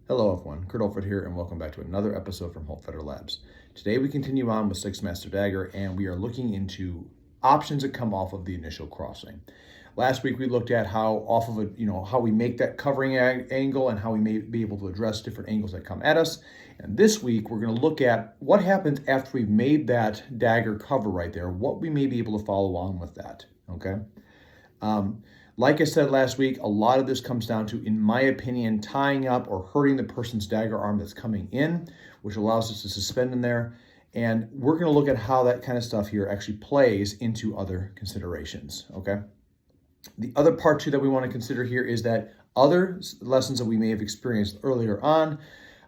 Hello everyone, Kurt Olford here, and welcome back to another episode from Holtfetter Labs. Today we continue on with Sixth Master Dagger, and we are looking into options that come off of the initial crossing. Last week we looked at how off of how we make that covering angle and how we may be able to address different angles that come at us. And this week we're going to look at what happens after we've made that dagger cover right there, what we may be able to follow on with that. Okay. Like I said last week, a lot of this comes down to, in my opinion, tying up or hurting the person's dagger arm that's coming in, which allows us to suspend in there. And we're going to look at how that kind of stuff here actually plays into other considerations, okay? The other part too that we want to consider here is that other lessons that we may have experienced earlier on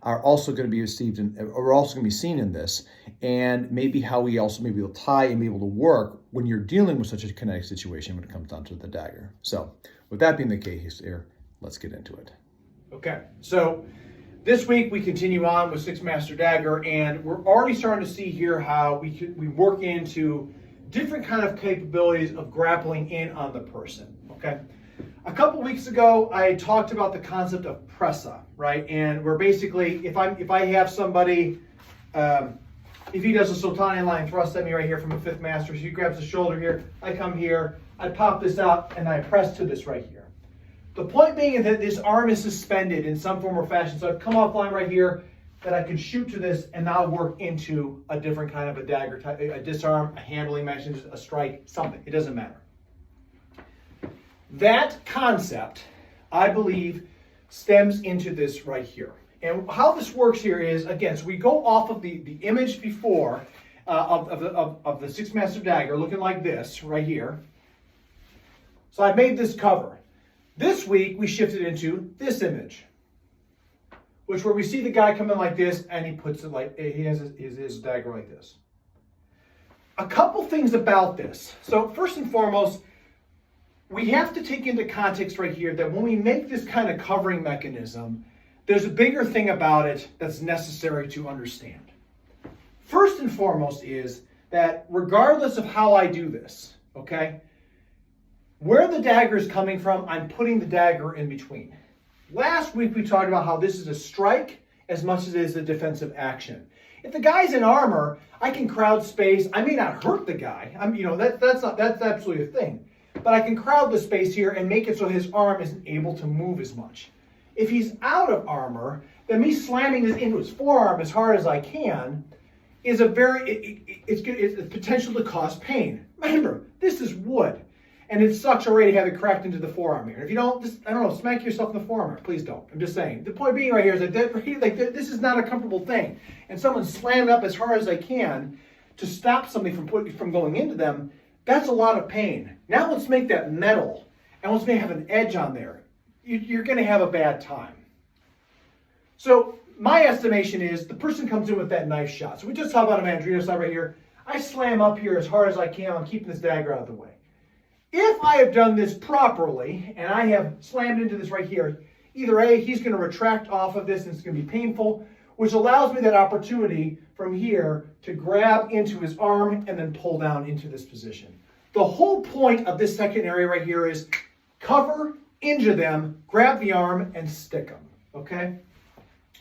are also going to be received or also going to be seen in this, and maybe how we also may be able to tie and be able to work when you're dealing with such a kinetic situation when it comes down to the dagger. So with that being the case here, let's get into it. Okay, so this week we continue on with Sixth Master Dagger, and we're already starting to see here how we work into different kind of capabilities of grappling in on the person, okay? A couple weeks ago, I talked about the concept of pressa, right? And we're basically, if I have somebody, if he does a Sultanian line thrust at me right here from a fifth master, so he grabs the shoulder here, I come here, I pop this out, and I press to this right here. The point being is that this arm is suspended in some form or fashion, so I've come offline right here, that I can shoot to this and now work into a different kind of a dagger type, a disarm, a handling mechanism, a strike, something. It doesn't matter. That concept, I believe, stems into this right here. And how this works here is, again, so we go off of the image before of the Sixth Master Dagger looking like this right here. So I made this cover. This week we shifted into this image, which where we see the guy come in like this and he puts it like, he has his dagger like this. A couple things about this. So first and foremost, we have to take into context right here that when we make this kind of covering mechanism, there's a bigger thing about it that's necessary to understand. First and foremost is that regardless of how I do this, okay, where the dagger is coming from, I'm putting the dagger in between. Last week we talked about how this is a strike as much as it is a defensive action. If the guy's in armor, I can crowd space. I may not hurt the guy. That's absolutely a thing. But I can crowd the space here and make it so his arm isn't able to move as much. If he's out of armor, then me slamming this into his forearm as hard as I can is it's potential to cause pain. Remember, this is wood, and it sucks already to have it cracked into the forearm here. And if you don't, just, I don't know, smack yourself in the forearm. Please don't. I'm just saying. The point being right here is that this is not a comfortable thing. And someone slammed up as hard as they can to stop something from going into them. That's a lot of pain. Now let's make that metal, and let's maybe have an edge on there. You're going to have a bad time. So my estimation is the person comes in with that knife shot. So we just talked about a Mandrino side right here. I slam up here as hard as I can. I'm keeping this dagger out of the way. If I have done this properly, and I have slammed into this right here, either A, he's going to retract off of this and it's going to be painful, which allows me that opportunity from here to grab into his arm and then pull down into this position. The whole point of this second area right here is cover, injure them, grab the arm, and stick them, okay?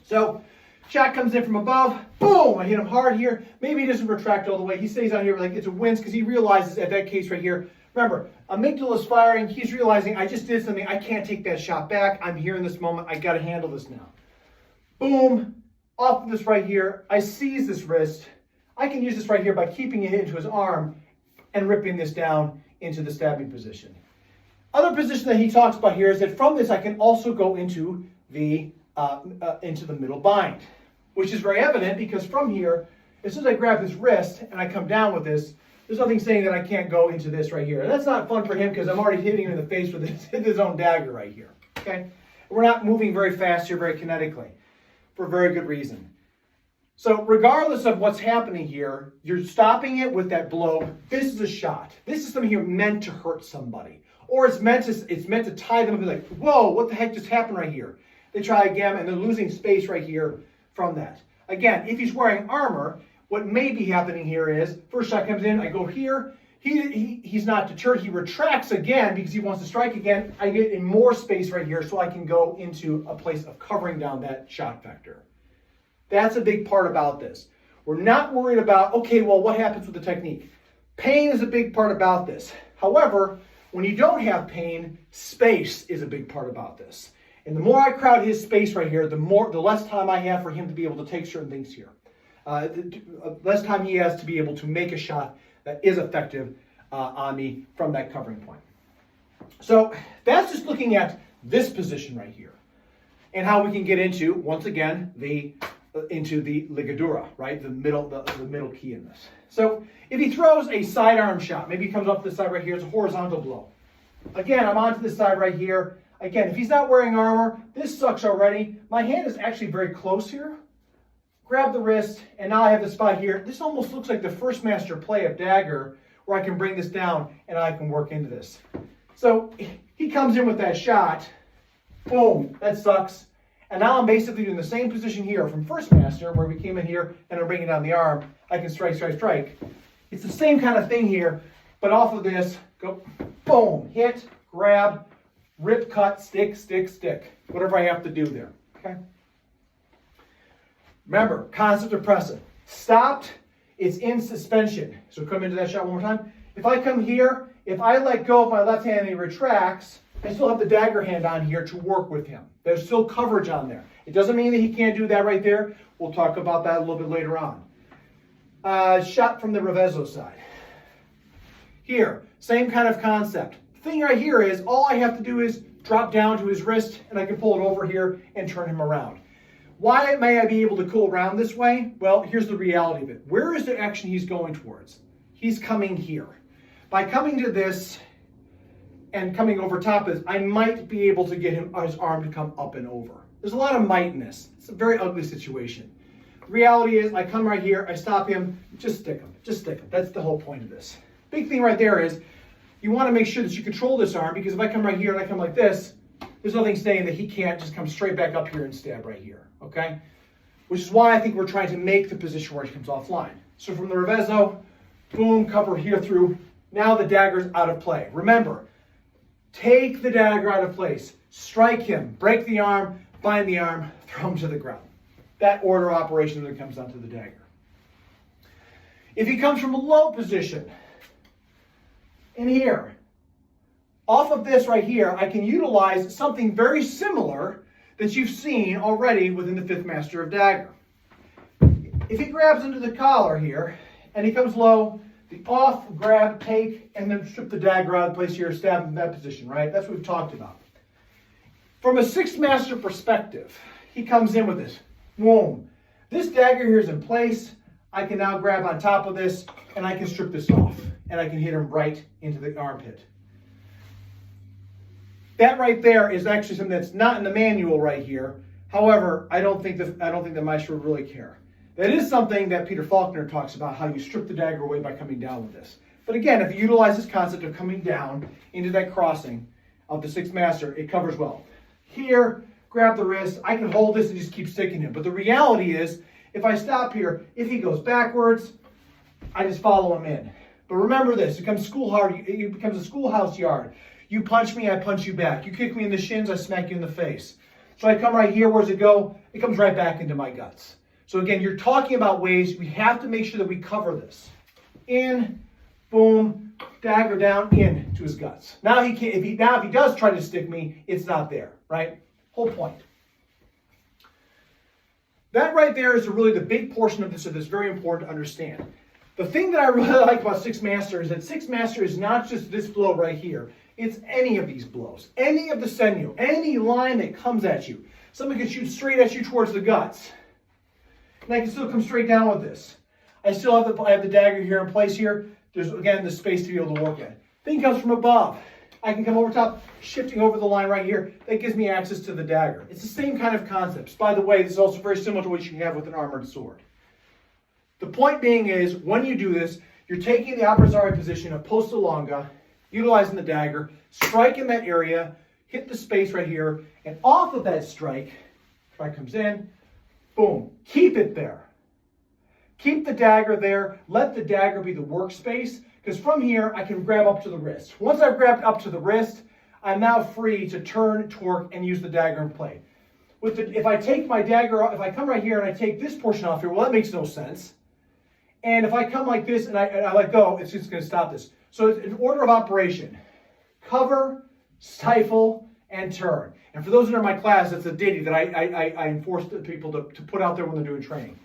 So shot comes in from above, boom, I hit him hard here. Maybe he doesn't retract all the way. He stays out here like it's a wince because he realizes at that case right here, remember, amygdala's firing, he's realizing I just did something, I can't take that shot back. I'm here in this moment, I gotta handle this now. Boom. Off of this right here, I seize this wrist. I can use this right here by keeping it into his arm and ripping this down into the stabbing position. Other position that he talks about here is that from this I can also go into the middle bind, which is very evident because from here, as soon as I grab his wrist and I come down with this, there's nothing saying that I can't go into this right here. And that's not fun for him because I'm already hitting him in the face with his own dagger right here, okay? We're not moving very fast here, very kinetically, for very good reason. So regardless of what's happening here, you're stopping it with that blow. This is a shot. This is something here meant to hurt somebody. Or it's meant to tie them and be like, whoa, what the heck just happened right here? They try again and they're losing space right here from that. Again, if he's wearing armor, what may be happening here is, first shot comes in, I go here, He's not deterred. He retracts again because he wants to strike again. I get in more space right here so I can go into a place of covering down that shot vector. That's a big part about this. We're not worried about, okay, well, what happens with the technique? Pain is a big part about this. However, when you don't have pain, space is a big part about this. And the more I crowd his space right here, the less time I have for him to be able to take certain things here. Less time he has to be able to make a shot that is effective on me from that covering point. So that's just looking at this position right here and how we can get into, once again, into the ligadura, right? The middle key in this. So if he throws a sidearm shot, maybe he comes off this side right here, it's a horizontal blow. Again, I'm onto this side right here. Again, if he's not wearing armor, this sucks already. My hand is actually very close here. Grab the wrist, and now I have the spot here. This almost looks like the first master play of Dagger, where I can bring this down and I can work into this. So he comes in with that shot. Boom, that sucks. And now I'm basically in the same position here from first master, where we came in here and I'm bringing down the arm. I can strike, strike, strike. It's the same kind of thing here, but off of this, go, boom, hit, grab, rip, cut, stick, stick, stick. Whatever I have to do there, okay? Remember, concept of pressing. Stopped, it's in suspension. So come into that shot one more time. If I come here, if I let go of my left hand and he retracts, I still have the dagger hand on here to work with him. There's still coverage on there. It doesn't mean that he can't do that right there. We'll talk about that a little bit later on. Shot from the revezzo side. Here, same kind of concept. The thing right here is all I have to do is drop down to his wrist and I can pull it over here and turn him around. Why may I be able to go around this way? Well, here's the reality of it. Where is the action he's going towards? He's coming here. By coming to this and coming over top of this, I might be able to get his arm to come up and over. There's a lot of might in this. It's a very ugly situation. The reality is I come right here, I stop him, just stick him, just stick him. That's the whole point of this. Big thing right there is you want to make sure that you control this arm, because if I come right here and I come like this, there's nothing saying that he can't just come straight back up here and stab right here, okay? Which is why I think we're trying to make the position where he comes offline. So from the revezzo, boom, cover here through. Now the dagger's out of play. Remember, take the dagger out of place, strike him, break the arm, bind the arm, throw him to the ground. That order of operation then comes down to the dagger. If he comes from a low position, in here, off of this right here, I can utilize something very similar that you've seen already within the fifth master of Dagger. If he grabs into the collar here, and he comes low, the off, grab, take, and then strip the dagger out of place here, stab him in that position, right? That's what we've talked about. From a sixth master perspective, he comes in with this. Boom. This dagger here is in place. I can now grab on top of this, and I can strip this off, and I can hit him right into the armpit. That right there is actually something that's not in the manual right here. However, I don't think the maestro would really care. That is something that Peter Faulkner talks about, how you strip the dagger away by coming down with this. But again, if you utilize this concept of coming down into that crossing of the sixth master, it covers well. Here, grab the wrist. I can hold this and just keep sticking him. But the reality is, if I stop here, if he goes backwards, I just follow him in. But remember this, it becomes a schoolhouse yard. You punch me, I punch you back. You kick me in the shins, I smack you in the face. So I come right here, where's it go? It comes right back into my guts. So again, you're talking about ways we have to make sure that we cover this. In, boom, dagger down, in to his guts. Now if he does try to stick me, it's not there, right? Whole point. That right there is really the big portion of this that's very important to understand. The thing that I really like about Sixth Master is that Sixth Master is not just this blow right here. It's any of these blows, any of the senyo, any line that comes at you. Somebody can shoot straight at you towards the guts. And I can still come straight down with this. I have the dagger here in place here. There's, again, the space to be able to work at. Thing comes from above. I can come over top, shifting over the line right here. That gives me access to the dagger. It's the same kind of concepts. By the way, this is also very similar to what you have with an armored sword. The point being is, when you do this, you're taking the Abrazare position of posta longa, utilizing the dagger, strike in that area, hit the space right here, and off of that strike comes in, boom, keep it there. Keep the dagger there, let the dagger be the workspace, Because from here, I can grab up to the wrist. Once I've grabbed up to the wrist, I'm now free to turn, torque, and use the dagger in play. If I take my dagger, if I come right here and I take this portion off here, well, that makes no sense. And if I come like this and I let go, it's just going to stop this. So it's an order of operation. Cover, stifle, and turn. And for those that are in my class, that's a ditty that I enforce people to put out there when they're doing training.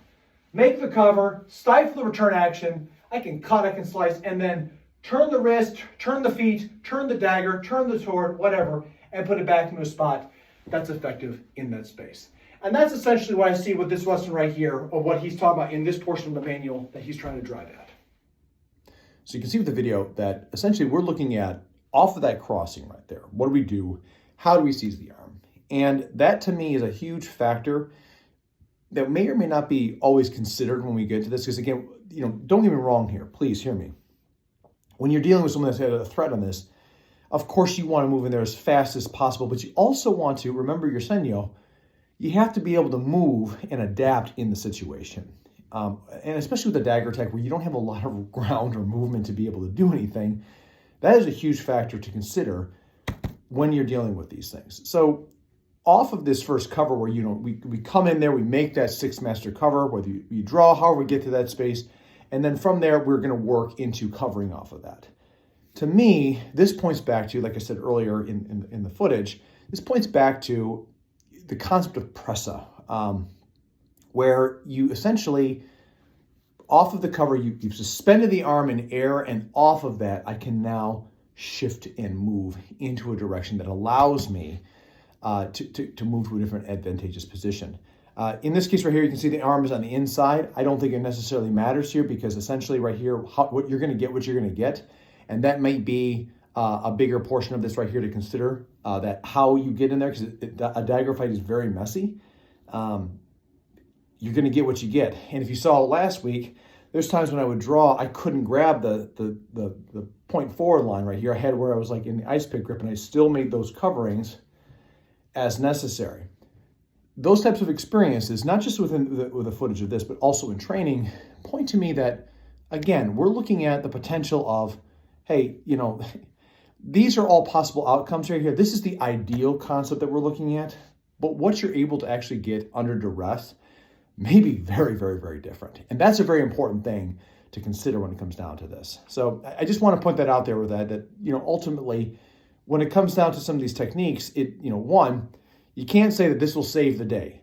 Make the cover, stifle the return action. I can cut, I can slice, and then turn the wrist, turn the feet, turn the dagger, turn the sword, whatever, and put it back into a spot that's effective in that space. And that's essentially what I see with this lesson right here, of what he's talking about in this portion of the manual that he's trying to drive at. So you can see with the video that essentially we're looking at off of that crossing right there. What do we do? How do we seize the arm? And that to me is a huge factor that may or may not be always considered when we get to this. Because again, don't get me wrong here. Please hear me. When you're dealing with someone that's had a threat on this, of course you want to move in there as fast as possible, but you also want to, remember your senyo, you have to be able to move and adapt in the situation. And especially with the dagger attack where you don't have a lot of ground or movement to be able to do anything, that is a huge factor to consider when you're dealing with these things. So off of this first cover where, we come in there, we make that 6-master cover, whether you draw, however we get to that space, and then from there, we're going to work into covering off of that. To me, this points back to, like I said earlier in the footage, this points back to the concept of pressa, where you essentially, off of the cover, you've suspended the arm in air, and off of that, I can now shift and move into a direction that allows me to move to a different advantageous position. In this case right here, you can see the arm is on the inside. I don't think it necessarily matters here because essentially right here, what you're going to get. And that might be a bigger portion of this right here to consider, that how you get in there, because a dagger fight is very messy. You're going to get what you get. And if you saw last week, there's times when I would draw, I couldn't grab the 0.4 line right here. I had where I was like in the ice pick grip, and I still made those coverings as necessary. Those types of experiences, not just with the footage of this, but also in training, point to me that, again, we're looking at the potential of, hey, these are all possible outcomes right here. This is the ideal concept that we're looking at, but what you're able to actually get under duress may be very, very, very different. And that's a very important thing to consider when it comes down to this. So I just want to point that out there with that ultimately, when it comes down to some of these techniques, one, you can't say that this will save the day.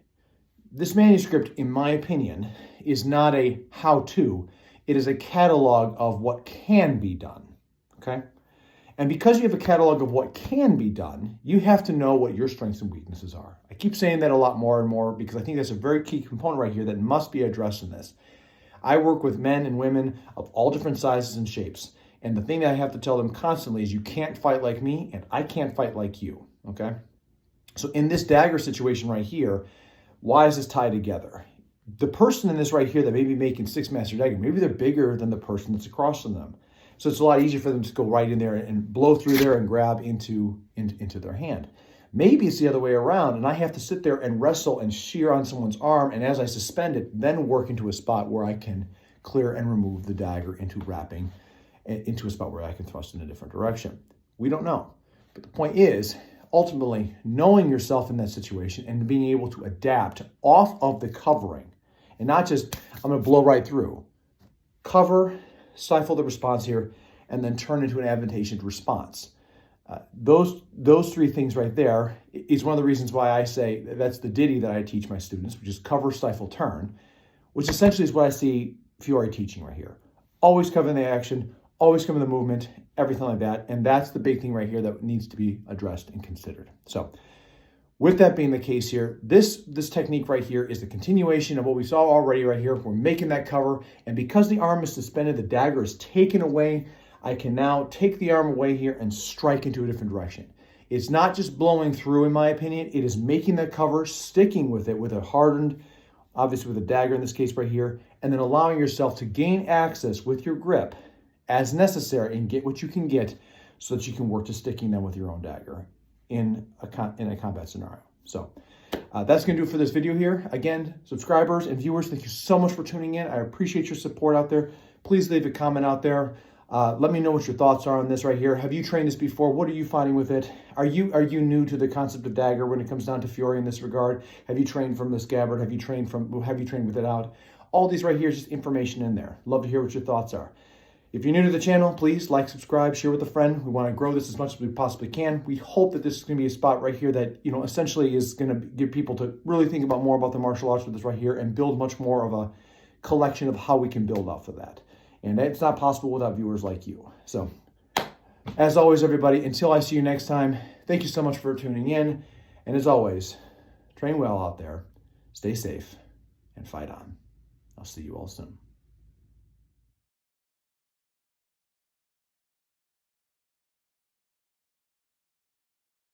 This manuscript, in my opinion, is not a how-to. It is a catalog of what can be done, okay? And because you have a catalog of what can be done, you have to know what your strengths and weaknesses are. I keep saying that a lot more and more because I think that's a very key component right here that must be addressed in this. I work with men and women of all different sizes and shapes. And the thing that I have to tell them constantly is you can't fight like me and I can't fight like you, okay? So in this dagger situation right here, why is this tied together? The person in this right here that may be making 6-master dagger, maybe they're bigger than the person that's across from them. So it's a lot easier for them to go right in there and blow through there and grab into their hand. Maybe it's the other way around, and I have to sit there and wrestle and shear on someone's arm, and as I suspend it, then work into a spot where I can clear and remove the dagger into wrapping, into a spot where I can thrust in a different direction. We don't know. But the point is, ultimately, knowing yourself in that situation and being able to adapt off of the covering, and not just, I'm going to blow right through. Cover, stifle the response here, and then turn into an advantageous response. Those three things right there is one of the reasons why I say that's the ditty that I teach my students, which is cover, stifle, turn, which essentially is what I see Fiore teaching right here. Always covering the action, always covering the movement, everything like that. And that's the big thing right here that needs to be addressed and considered. So with that being the case here, this technique right here is the continuation of what we saw already right here. We're making that cover, and because the arm is suspended, the dagger is taken away. I can now take the arm away here and strike into a different direction. It's not just blowing through, in my opinion. It is making that cover, sticking with it with a hardened, obviously with a dagger in this case right here, and then allowing yourself to gain access with your grip as necessary and get what you can get so that you can work to sticking them with your own dagger in a combat scenario. So that's going to do it for this video here. Again, subscribers and viewers, thank you so much for tuning in. I appreciate your support out there. Please leave a comment out there. Let me know what your thoughts are on this right here. Have you trained this before? What are you finding with it? Are you new to the concept of Dagger when it comes down to Fury in this regard? Have you trained from the scabbard? Have you trained with it out? All these right here is just information in there. Love to hear what your thoughts are. If you're new to the channel, please like, subscribe, share with a friend. We want to grow this as much as we possibly can. We hope that this is going to be a spot right here that, essentially is going to get people to really think about more about the martial arts with this right here and build much more of a collection of how we can build off of that. And it's not possible without viewers like you. So, as always, everybody, until I see you next time, thank you so much for tuning in. And as always, train well out there, stay safe, and fight on. I'll see you all soon.